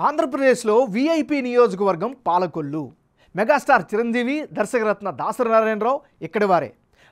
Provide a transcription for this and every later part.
ఆంధ్రప్రదేశ్లో వీఐపీ నియోజకవర్గం పాలకొల్లు. మెగాస్టార్ చిరంజీవి, దర్శకరత్న దాసరి నారాయణరావు ఇక్కడి వారే.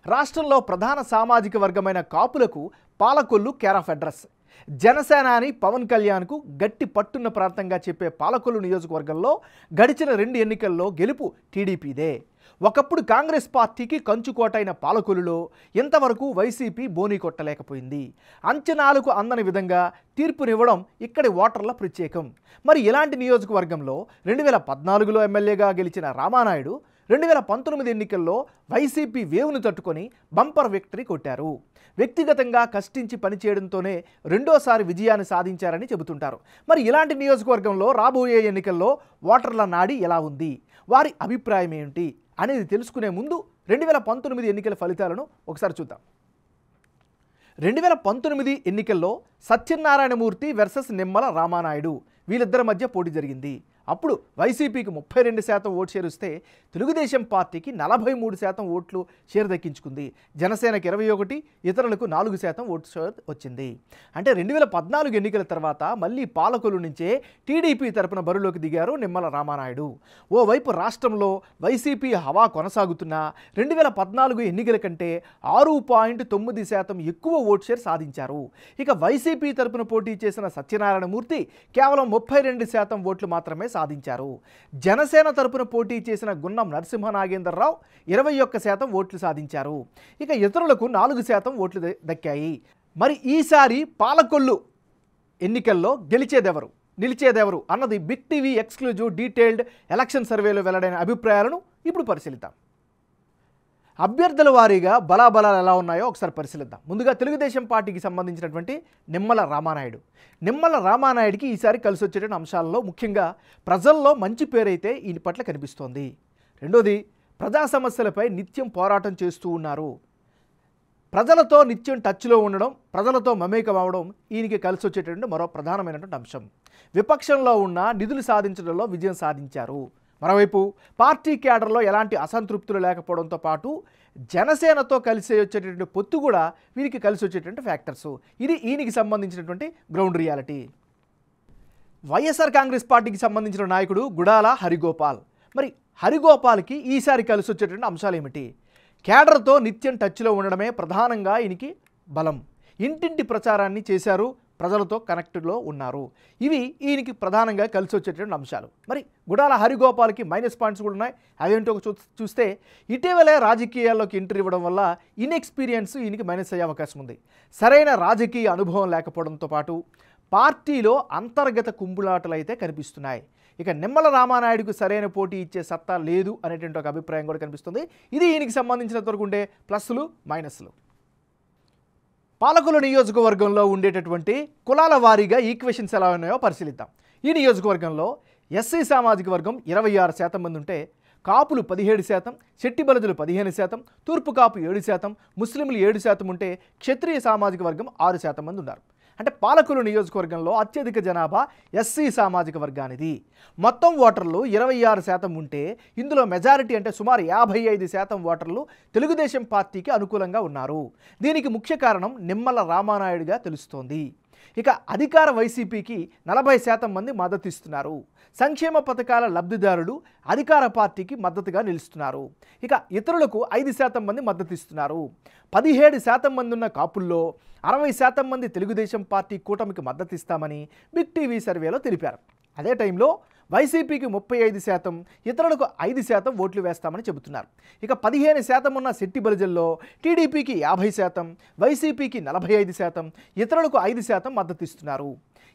రాష్ట్రంలో ప్రధాన సామాజిక వర్గమైన కాపులకు పాలకొల్లు కేర్ ఆఫ్ అడ్రస్. జనసేనాని పవన్ కళ్యాణ్కు గట్టి పట్టున్న ప్రాంతంగా చెప్పే పాలకొల్లు నియోజకవర్గంలో గడిచిన 2 ఎన్నికల్లో గెలుపు టీడీపీదే. ఒకప్పుడు కాంగ్రెస్ పార్టీకి కంచుకోటైన పాలకొల్లులో ఇంతవరకు వైసీపీ బోనీ కొట్టలేకపోయింది. అంచనాలకు అందని విధంగా తీర్పునివ్వడం ఇక్కడి ఓటర్ల ప్రత్యేకం. మరి ఇలాంటి నియోజకవర్గంలో 2014లో ఎమ్మెల్యేగా గెలిచిన రామానాయుడు 2019 ఎన్నికల్లో వైసీపీ వేవును తట్టుకొని బంపర్ విక్టరీ కొట్టారు. వ్యక్తిగతంగా కష్టించి పనిచేయడంతోనే రెండోసారి విజయాన్ని సాధించారని చెబుతుంటారు. మరి ఇలాంటి నియోజకవర్గంలో రాబోయే ఎన్నికల్లో ఓటర్ల నాడి ఎలా ఉంది, వారి అభిప్రాయం ఏమిటి అనేది తెలుసుకునే ముందు 2019 ఎన్నికల ఫలితాలను ఒకసారి చూద్దాం. 2019 ఎన్నికల్లో సత్యనారాయణమూర్తి వర్సెస్ నిమ్మల రామానాయుడు వీళ్ళిద్దరి మధ్య పోటీ జరిగింది. అప్పుడు వైసీపీకి 32% ఓటు షేర్ వస్తే తెలుగుదేశం పార్టీకి 43% ఓట్లు షేర్ దక్కించుకుంది. జనసేనకి 21, ఇతరులకు 4% ఓటు షేర్ వచ్చింది. అంటే 2014 ఎన్నికల తర్వాత మళ్ళీ పాలకొల్లు నుంచే టీడీపీ తరపున బరిలోకి దిగారు నిమ్మల రామానాయుడు. ఓవైపు రాష్ట్రంలో వైసీపీ హవా కొనసాగుతున్నా 2014 ఎన్నికల కంటే 6.9% ఎక్కువ ఓటు షేర్ సాధించారు. ఇక వైసీపీ తరపున పోటీ చేసిన సత్యనారాయణమూర్తి కేవలం 32% ఓట్లు మాత్రమే సాధించారు. జనసేన తరపున పోటీ చేసిన గున్నం నరసింహనాగేంద్రరావు 21% ఓట్లు సాధించారు. ఇక ఇతరులకు 4% ఓట్లు దక్కాయి. మరి ఈసారి పాలకొల్లు ఎన్నికల్లో గెలిచేదెవరు, నిలిచేదెవరు అన్నది big TV exclusive detailed election సర్వేలో వెల్లడైన అభిప్రాయాలను ఇప్పుడు పరిశీలిద్దాం. అభ్యర్థుల వారీగా బలాబలాలు ఎలా ఉన్నాయో ఒకసారి పరిశీలిద్దాం. ముందుగా తెలుగుదేశం పార్టీకి సంబంధించినటువంటి నిమ్మల రామానాయుడికి ఈసారి కలిసి వచ్చేటువంటి అంశాలలో ముఖ్యంగా ప్రజల్లో మంచి పేరైతే ఈయన పట్ల కనిపిస్తోంది. రెండోది, ప్రజా సమస్యలపై నిత్యం పోరాటం చేస్తూ ఉన్నారు. ప్రజలతో నిత్యం టచ్లో ఉండడం, ప్రజలతో మమేకం అవడం ఈయనకి కలిసి వచ్చేటువంటి మరో ప్రధానమైనటువంటి అంశం. విపక్షంలో ఉన్న నిధులు సాధించడంలో విజయం సాధించారు. మరోవైపు పార్టీ క్యాడర్లో ఎలాంటి అసంతృప్తులు లేకపోవడంతో పాటు జనసేనతో కలిసి వచ్చేటటువంటి పొత్తు కూడా వీరికి కలిసి వచ్చేటువంటి ఫ్యాక్టర్స్. ఇది ఈయనకి సంబంధించినటువంటి గ్రౌండ్ రియాలిటీ. వైఎస్ఆర్ కాంగ్రెస్ పార్టీకి సంబంధించిన నాయకుడు గుడాల హరిగోపాల్. మరి హరిగోపాల్కి ఈసారి కలిసి వచ్చేటువంటి అంశాలు ఏమిటి? క్యాడర్తో నిత్యం టచ్లో ఉండడమే ప్రధానంగా ఈయనకి బలం. ఇంటింటి ప్రచారాన్ని చేశారు, ప్రజలతో కనెక్టెడ్లో ఉన్నారు. ఇవి ఈయనకి ప్రధానంగా కలిసి వచ్చేటువంటి అంశాలు. మరి గుడాల హరిగోపాల్కి మైనస్ పాయింట్స్ కూడా ఉన్నాయి. అవేంటో చూస్తే ఇటీవలే రాజకీయాల్లోకి ఎంట్రీ ఇవ్వడం వల్ల ఇన్ఎక్స్పీరియన్స్ ఈయనకి మైనస్ అయ్యే అవకాశం ఉంది. సరైన రాజకీయ అనుభవం లేకపోవడంతో పాటు పార్టీలో అంతర్గత కుంభులాటలు అయితే కనిపిస్తున్నాయి. ఇక నిమ్మల రామానాయుడుకు సరైన పోటీ ఇచ్చే సత్తా లేదు అనేటువంటి ఒక అభిప్రాయం కూడా కనిపిస్తుంది. ఇది ఈయనకి సంబంధించినంత వరకు ఉండే ప్లస్లు మైనస్లు. పాలకొల్లు నియోజకవర్గంలో ఉండేటటువంటి కులాల వారీగా ఈక్వేషన్స్ ఎలా ఉన్నాయో పరిశీలిద్దాం. ఈ నియోజకవర్గంలో ఎస్సీ సామాజిక వర్గం 26% మంది ఉంటే కాపులు 17%, శెట్టి బలజులు 15%, తూర్పు కాపు 7%, ముస్లింలు 7% ఉంటే క్షత్రియ సామాజిక వర్గం 6% మంది ఉన్నారు. అంటే పాలకొల్లు నియోజకవర్గంలో అత్యధిక జనాభా ఎస్సీ సామాజిక వర్గానిది. మొత్తం ఓటర్లు 26% ఉంటే ఇందులో మెజారిటీ అంటే సుమారు 55% ఓటర్లు తెలుగుదేశం పార్టీకి అనుకూలంగా ఉన్నారు. దీనికి ముఖ్య కారణం నిమ్మల రామానాయుడుగా తెలుస్తోంది. ఇక అధికార వైసీపీకి 40% మంది మద్దతు ఇస్తున్నారు. సంక్షేమ పథకాల లబ్ధిదారులు అధికార పార్టీకి మద్దతుగా నిలుస్తున్నారు. ఇక ఇతరులకు 5% మంది మద్దతు ఇస్తున్నారు. 17% మంది ఉన్న కాపుల్లో 60% మంది తెలుగుదేశం పార్టీ కూటమికి మద్దతు ఇస్తామని బిగ్ టీవీ సర్వేలో తెలిపారు. అదే టైంలో వైసీపీకి 35%, ఇతరులకు 5% ఓట్లు వేస్తామని చెబుతున్నారు. ఇక 15% ఉన్న శెట్టి బలిజల్లో టీడీపీకి 50%, వైసీపీకి 45%, ఇతరులకు 5% మద్దతు ఇస్తున్నారు.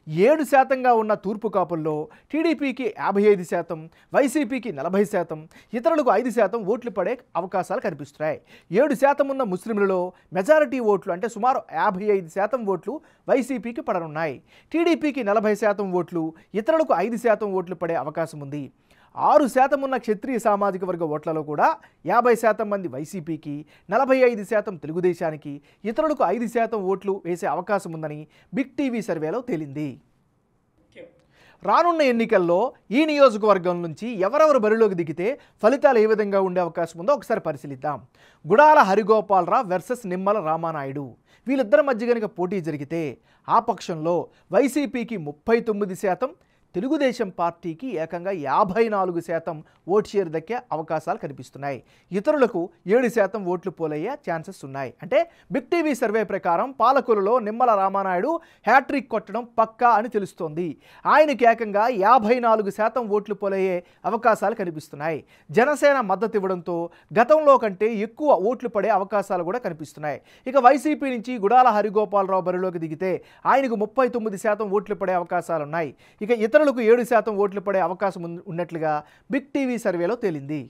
7%గా ఉన్న తూర్పు కాపుల్లో టీడీపీకి 55%, వైసీపీకి 40%, ఇతరులకు 5% ఓట్లు పడే అవకాశాలు కనిపిస్తున్నాయి. 7% ఉన్న ముస్లింలలో మెజారిటీ ఓట్లు అంటే సుమారు 55% ఓట్లు వైసీపీకి పడనున్నాయి. టీడీపీకి 40% ఓట్లు, ఇతరులకు 5% ఓట్లు పడే అవకాశం ఉంది. 6% ఉన్న క్షత్రియ సామాజిక వర్గ ఓట్లలో కూడా 50% మంది వైసీపీకి, 45% తెలుగుదేశానికి, ఇతరులకు 5% ఓట్లు వేసే అవకాశం ఉందని బిగ్ టీవీ సర్వేలో తేలింది. రానున్న ఎన్నికల్లో ఈ నియోజకవర్గం నుంచి ఎవరెవరు బరిలోకి దిగితే ఫలితాలు ఏ విధంగా ఉండే అవకాశం ఉందో ఒకసారి పరిశీలిద్దాం. గుడాల హరిగోపాలరావు వర్సెస్ నిమ్మల రామానాయుడు. వీళ్ళిద్దరి మధ్య గనుక పోటీ జరిగితే ఆ పక్షంలో వైసీపీకి 39%, తెలుగుదేశం పార్టీకి ఏకంగా 54% ఓట్ షేర్ దక్కే అవకాశాలు కనిపిస్తున్నాయి. ఇతరులకు 7% ఓట్లు పోలయ్యే ఛాన్సెస్ ఉన్నాయి. అంటే బిగ్ టీవీ సర్వే ప్రకారం పాలకులలో నిమ్మల రామానాయుడు హ్యాట్రిక్ కొట్టడం పక్కా అని తెలుస్తోంది. ఆయనకి ఏకంగా 54% ఓట్లు పోలయ్యే అవకాశాలు కనిపిస్తున్నాయి. జనసేన మద్దతు ఇవ్వడంతో గతంలో కంటే ఎక్కువ ఓట్లు పడే అవకాశాలు కూడా కనిపిస్తున్నాయి. ఇక వైసీపీ నుంచి గుడాల హరిగోపాలరావు బరిలోకి దిగితే ఆయనకు 39% ఓట్లు పడే అవకాశాలున్నాయి. ఇక ఇతరులకు 7% ఓట్లు పడే అవకాశం ఉన్నట్లుగా బిగ్ టీవీ సర్వేలో తేలింది.